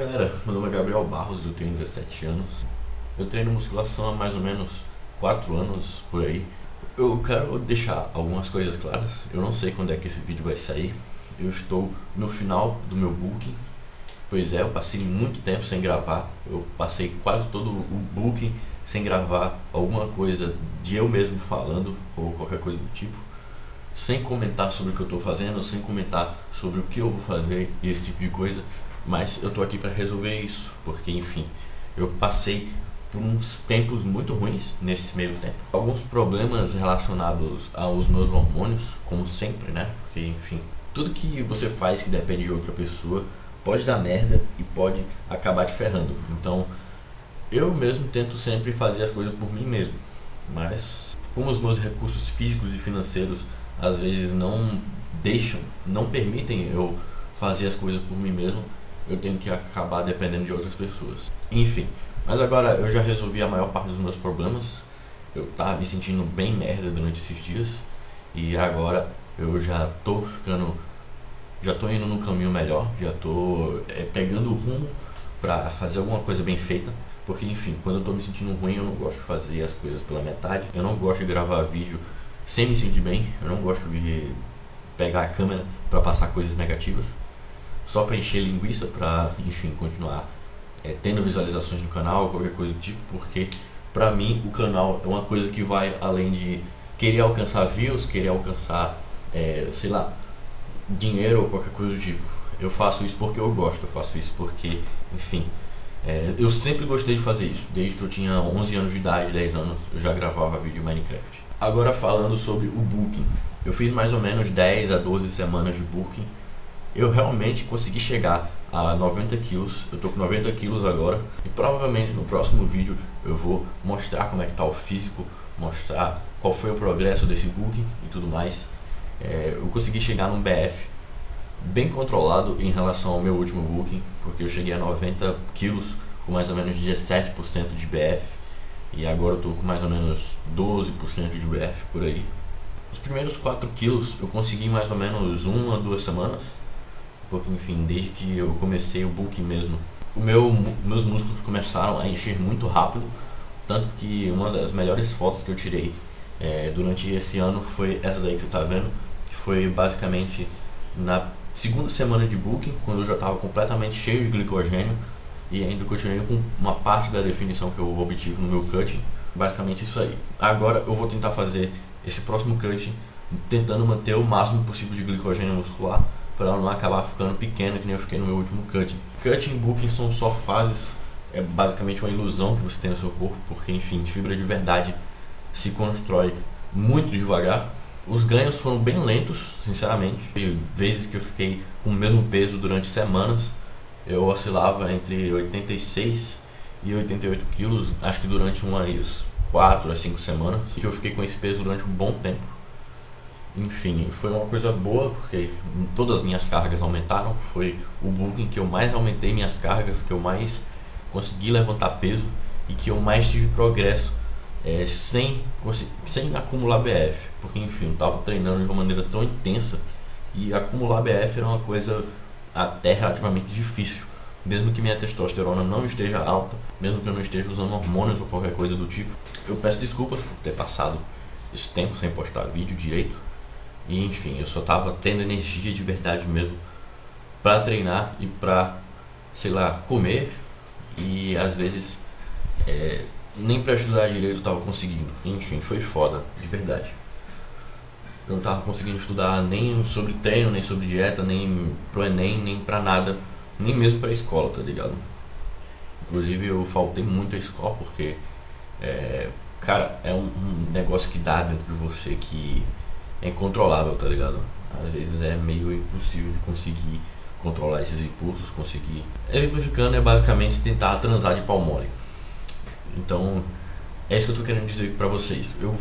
galera, meu nome é Gabriel Barros, eu tenho 17 anos. Eu treino musculação há mais ou menos 4 anos por aí. Eu quero deixar algumas coisas claras. Eu não sei quando é que esse vídeo vai sair. Eu estou no final do meu booking. Pois é, eu passei muito tempo sem gravar. Eu passei quase todo o booking sem gravar alguma coisa de eu mesmo falando ou qualquer coisa do tipo, sem comentar sobre o que eu estou fazendo, sem comentar sobre o que eu vou fazer e esse tipo de coisa. Mas eu tô aqui para resolver isso, porque enfim, eu passei por uns tempos muito ruins nesse meio tempo. Alguns problemas relacionados aos meus hormônios, como sempre, né? Porque enfim, tudo que você faz que depende de outra pessoa pode dar merda e pode acabar te ferrando. Então, eu mesmo tento sempre fazer as coisas por mim mesmo. Mas como os meus recursos físicos e financeiros às vezes não permitem eu fazer as coisas por mim mesmo, eu tenho que acabar dependendo de outras pessoas. Enfim, mas agora eu já resolvi a maior parte dos meus problemas. Eu tava me sentindo bem merda durante esses dias e agora eu já tô indo num caminho melhor, já tô pegando o rumo pra fazer alguma coisa bem feita. Porque enfim, quando eu tô me sentindo ruim, eu não gosto de fazer as coisas pela metade. Eu não gosto de gravar vídeo sem me sentir bem. Eu não gosto de pegar a câmera pra passar coisas negativas só para encher linguiça, para enfim continuar tendo visualizações no canal, qualquer coisa do tipo, porque para mim o canal é uma coisa que vai além de querer alcançar views, querer alcançar sei lá, dinheiro ou qualquer coisa do tipo. Eu faço isso porque eu gosto, eu faço isso porque enfim, eu sempre gostei de fazer isso. Desde que eu tinha 11 anos de idade, 10 anos, eu já gravava vídeo em Minecraft. Agora falando sobre o booking, eu fiz mais ou menos 10 a 12 semanas de booking. Eu realmente consegui chegar a 90 quilos, eu tô com 90 quilos agora e provavelmente no próximo vídeo eu vou mostrar como é que tá o físico, mostrar qual foi o progresso desse booking e tudo mais. Eu consegui chegar num BF bem controlado em relação ao meu último booking, porque eu cheguei a 90 quilos com mais ou menos 17% de BF e agora eu tô com mais ou menos 12% de BF por aí. Os primeiros 4 quilos eu consegui em mais ou menos 1 a 2 semanas. Porque enfim, desde que eu comecei o booking mesmo, meus músculos começaram a encher muito rápido. Tanto que uma das melhores fotos que eu tirei durante esse ano foi essa daí que você tá vendo, que foi basicamente na segunda semana de booking, quando eu já estava completamente cheio de glicogênio e ainda continuei com uma parte da definição que eu obtive no meu cutting. Basicamente isso aí. Agora eu vou tentar fazer esse próximo cutting tentando manter o máximo possível de glicogênio muscular, para não acabar ficando pequeno que nem eu fiquei no meu último cutting. Cutting e booking são só fases, é basicamente uma ilusão que você tem no seu corpo, porque enfim, fibra de verdade se constrói muito devagar. Os ganhos foram bem lentos, sinceramente. Teve vezes que eu fiquei com o mesmo peso durante semanas, eu oscilava entre 86 e 88 quilos, acho que durante umas 4 a 5 semanas, e eu fiquei com esse peso durante um bom tempo. Enfim, foi uma coisa boa porque todas as minhas cargas aumentaram. Foi o booking que eu mais aumentei minhas cargas, que eu mais consegui levantar peso e que eu mais tive progresso sem acumular BF. Porque enfim, eu estava treinando de uma maneira tão intensa que acumular BF era uma coisa até relativamente difícil. Mesmo que minha testosterona não esteja alta, mesmo que eu não esteja usando hormônios ou qualquer coisa do tipo. Eu peço desculpas por ter passado esse tempo sem postar vídeo direito. E enfim, eu só tava tendo energia de verdade mesmo pra treinar e pra, sei lá, comer. E às vezes nem pra estudar direito eu tava conseguindo. Enfim, foi foda, de verdade. Eu não tava conseguindo estudar nem sobre treino, nem sobre dieta, nem pro Enem, nem pra nada. Nem mesmo pra escola, tá ligado? Inclusive eu faltei muito à escola porque cara, é um negócio que dá dentro de você que é incontrolável, tá ligado? Às vezes é meio impossível de conseguir controlar esses impulsos, conseguir. Exemplificando, é basicamente tentar transar de pau mole. Então, é isso que eu tô querendo dizer pra vocês. Eu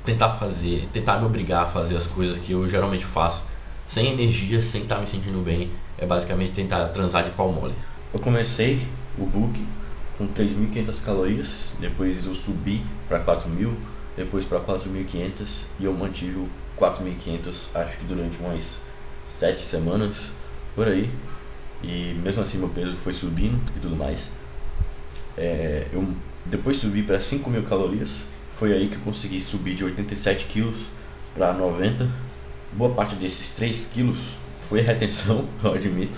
tentar me obrigar a fazer as coisas que eu geralmente faço sem energia, sem estar me sentindo bem, é basicamente tentar transar de pau mole. Eu comecei o booking com 3.500 calorias, depois eu subi para 4.000, depois para 4.500 e eu mantive o 4.500 acho que durante umas 7 semanas por aí. e mesmo assim meu peso foi subindo e tudo mais. Eu depois subi para 5.000 calorias, foi aí que eu consegui subir de 87 quilos para 90. Boa parte desses 3 quilos foi retenção, eu admito,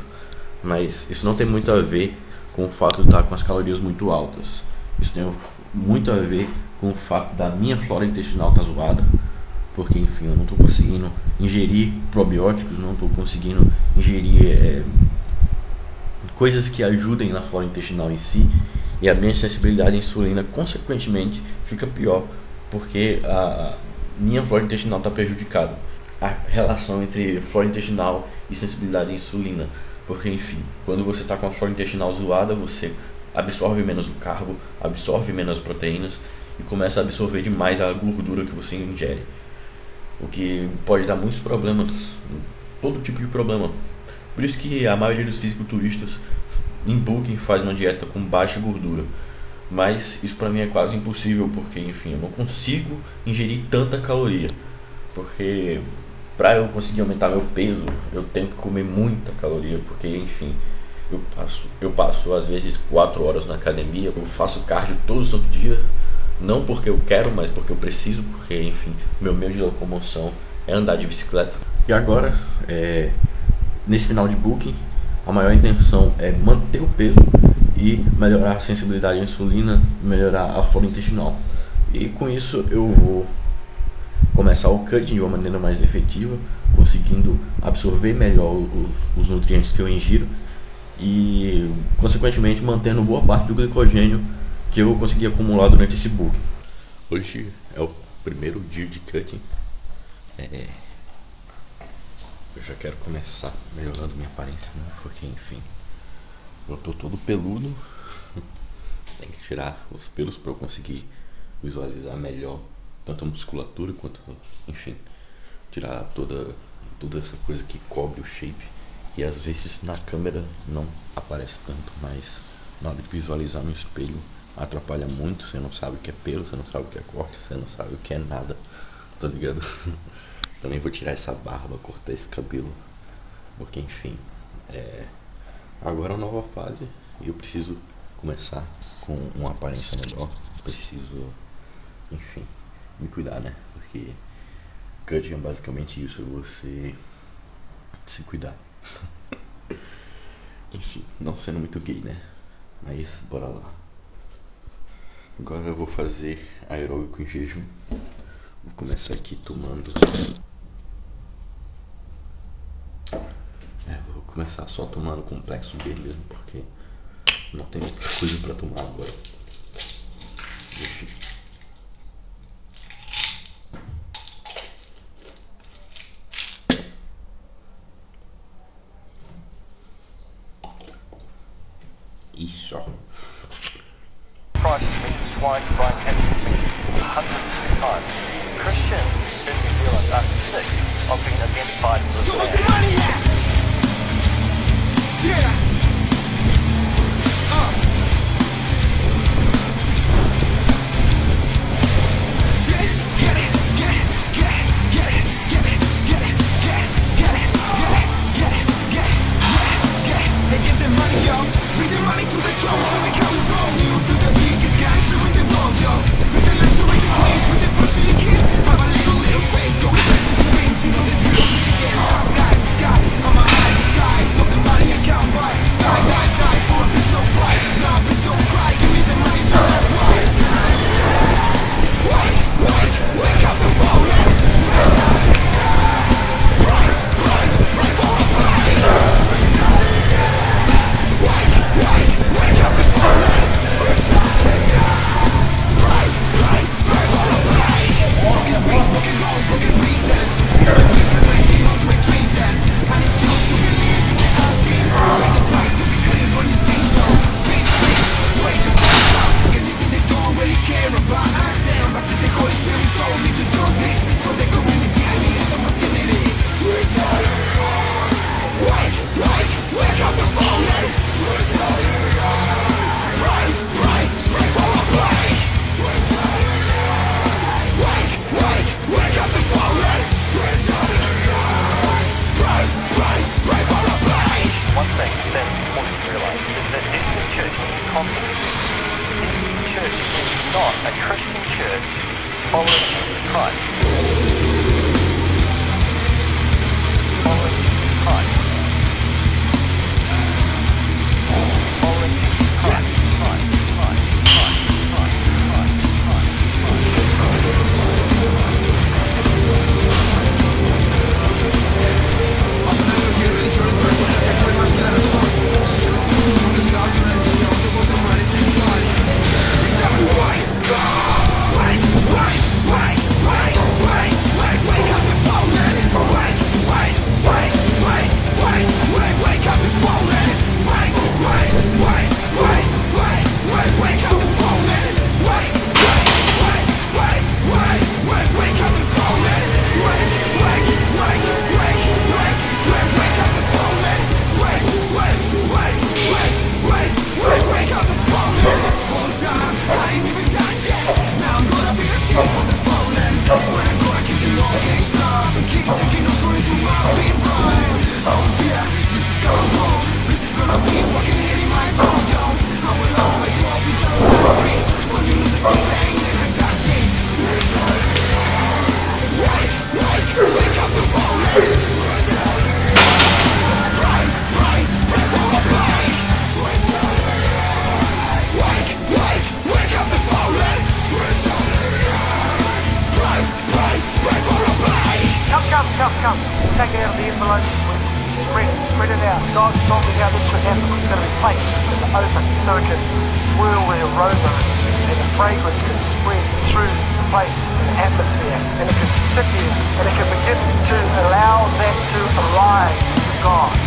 mas isso não tem muito a ver com o fato de estar com as calorias muito altas. Isso tem muito a ver com o fato da minha flora intestinal estar zoada, porque enfim, eu não estou conseguindo ingerir probióticos, não estou conseguindo ingerir coisas que ajudem na flora intestinal em si, e a minha sensibilidade à insulina consequentemente fica pior, porque a minha flora intestinal está prejudicada. A relação entre flora intestinal e sensibilidade à insulina, porque enfim, quando você está com a flora intestinal zoada, você absorve menos o carbo, absorve menos proteínas e começa a absorver demais a gordura que você ingere, o que pode dar muitos problemas, todo tipo de problema. Por isso que a maioria dos fisiculturistas em Booking faz uma dieta com baixa gordura, mas isso para mim é quase impossível, porque enfim, eu não consigo ingerir tanta caloria, porque para eu conseguir aumentar meu peso eu tenho que comer muita caloria, porque enfim, eu passo às vezes 4 horas na academia, eu faço cardio todo santo dia, não porque eu quero, mas porque eu preciso, porque enfim, meu meio de locomoção é andar de bicicleta. E agora, nesse final de Booking, a maior intenção é manter o peso e melhorar a sensibilidade à insulina, melhorar a flora intestinal. E com isso eu vou começar o cutting de uma maneira mais efetiva, conseguindo absorver melhor os nutrientes que eu ingiro e consequentemente mantendo boa parte do glicogênio que eu consegui acumular durante esse Booking. Hoje é o primeiro dia de cutting. Eu já quero começar melhorando minha aparência, né? Porque enfim, eu tô todo peludo. Tem que tirar os pelos para eu conseguir visualizar melhor tanto a musculatura quanto, enfim, tirar toda essa coisa que cobre o shape, que às vezes na câmera não aparece tanto, mas na hora de visualizar no espelho atrapalha muito. Você não sabe o que é pelo, você não sabe o que é corte, você não sabe o que é nada, tá ligado? Também vou tirar essa barba, cortar esse cabelo, porque enfim, agora é uma nova fase e eu preciso começar com uma aparência melhor. Preciso, enfim, me cuidar, né? Porque cutting é basicamente isso, você se cuidar. Enfim, não sendo muito gay, né? Mas bora lá. Agora eu vou fazer aeróbico em jejum. Vou começar aqui tomando. Vou começar só tomando complexo B mesmo, porque não tem outra coisa pra tomar agora. Enfim. Isso. Price swine Brian Kennedy hundreds of times. Christian in New Zealand after 6 of being identified with So what's the money at? Yeah. Get it, get it, get it, get it, get it, get it, get it, get it, get it, get it, get it, get it, get it. They get their money, yo. Bring their money to the throne, show me coming from you to the biggest guys doing the road, yo. From the left to the days with the first for your kids. Have a little faith, go with the dreams, you know the drill, but you can't stop, guy in the sky. thing that's important to realise is that Eastern Church is a concept. Eastern Church is not a Christian church following Jesus Christ. Following Jesus Christ. Following Jesus Christ. Come, take it out of the envelope, spread it out. God's told me how this should happen. It's going to be placed in the open so it can swirl the aroma and the fragrance can spread through the place and the atmosphere, and it can sit here and it can begin to allow that to arise to God.